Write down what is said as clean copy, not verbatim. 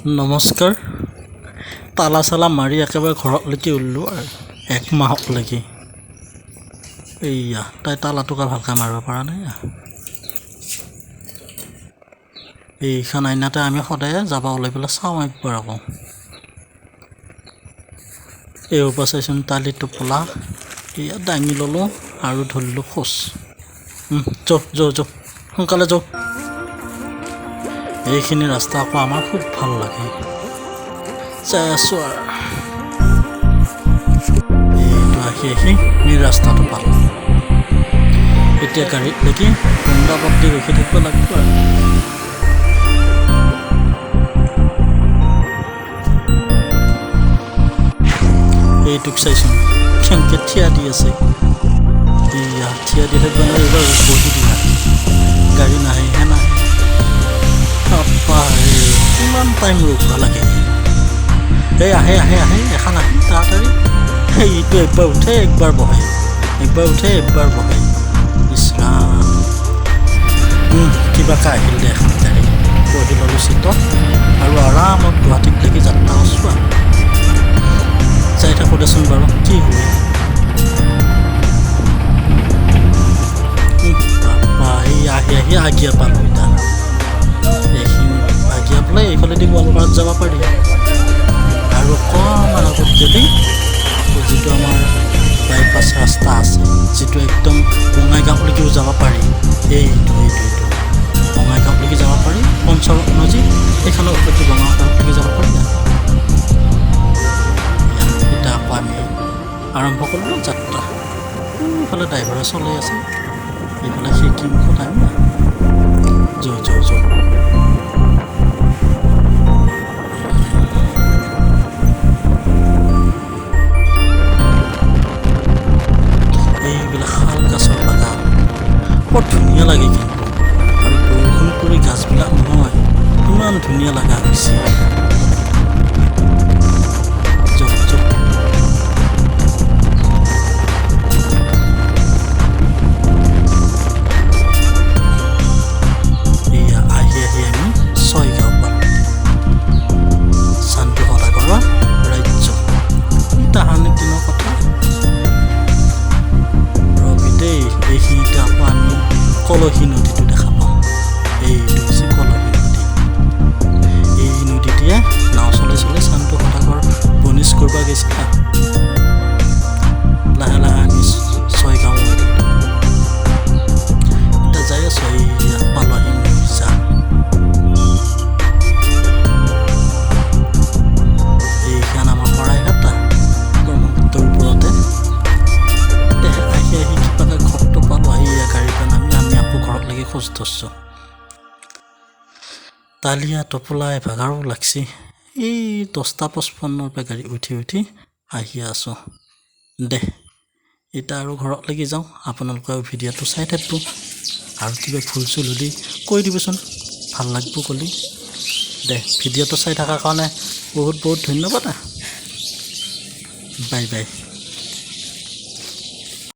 নমস্কাৰ। তালা চালা মাৰি একেবাৰে ঘৰলৈকে উল্লো আৰু 1 মাহলৈকে। এইয়া তাই তালাটোক ভালকৈ মাৰিব পৰা নাই। এইখন আইনাতে আমি সদায় যাব ওলাই পেলাই চাওঁ একবাৰ আকৌ। এইৰ পৰা চাইচোন তালি টোপোলা এয়া দাঙি ল'লোঁ আৰু ধৰিলোঁ খোজ। যৌ সোনকালে যৌ। এইখিনি ৰাস্তা আকৌ আমাৰ খুব ভাল লাগে। চাই আছোঁ আৰু এইটো আহি মেইন ৰাস্তাটো পালোঁ। এতিয়া গাড়ীত লাগি বন্দাবাদ দি ৰখি থাকিব লাগিব আৰু। এইটোক চাইচোন কেনেকৈ থিয়া দি আছে। এয়া থিয়া দি থাকিব নোৱাৰি, এইবাৰ বহি দিয়া গাড়ী নাহে কিমান টাইম ৰখিব লাগে। এই আহে এখন আহে তাড়াতাড়ি। এইটো একবাৰ উঠে একবাৰ বহে, ইছৰাম কিবাকে আহিল দে এখন গাড়ী। বহি ল'লোঁ চিটত আৰু আৰামত গুৱাহাটীত লাগি যাত্ৰা আছোঁ আৰু। যাই থাকোঁ দেচোন বাৰু কি হয়। এই আহি আগিয়া পালোঁ। এতিয়া এইখিনি আগিয়া পেলাই এইফালেদি গোৱালপাৰাত যাব পাৰি আৰু অকণমান আগত গ'লে যিটো আমাৰ বাইপাছ ৰাস্তা আছে, যিটো একদম বঙাইগাঁৱলৈকেও যাব পাৰি। এইটো বঙাইগাঁৱলৈকে যাব পাৰি। পঞ্চৰত্ন যি সেইখনৰ ওপৰতে বঙাইগাঁৱলৈকে যাব পাৰি। এতিয়া আকৌ আমি আৰম্ভ কৰিলোঁ যাত্ৰা। এইফালে ড্ৰাইভাৰে চলাই আছে, এইফালে খিৰিকী মুখত আমি যৌ। এইবিলাক শাল গছৰ বাগান বৰ ধুনীয়া লাগে কিন্তু, আৰু বৰষুণ পৰি গাছবিলাক নহয় ইমান ধুনীয়া লগা হৈছে। কলহী নদীটো দেখা পাওঁ। এইটো হৈছে কলহী নদী। এই নদীটোৱে নাও চলাই চান্তু সদাগৰ বনিজ কৰিব গৈছিল। লাহে আমি ছয়গাঁও এতিয়া যাই আছোঁ। এইয়া পালহী মৌজা। এইখন আমাৰ শৰাইঘাট ব্ৰহ্মপুত্ৰৰ ওপৰতে। আহি কিবাকে ঘৰটো পালোঁ। এইয়া গাড়ীখন আমি আকৌ ঘৰত লাগি খোজ ধৰছোঁ। তালিয়া টোপোলাই ভাগাৰো লাগছি। এই 10:55 পৰা গাড়ী উঠি আহি আছোঁ। এতিয়া আৰু ঘৰত লাগি যাওঁ। আপোনালোকে ভিডিঅ'টো চাই থাকিব আৰু কিবা ভুল চুল হ'লে কৈ দিবচোন, ভাল লাগিব ক'লি। ভিডিঅ'টো চাই থকাৰ কাৰণে বহুত ধন্যবাদ। বাই।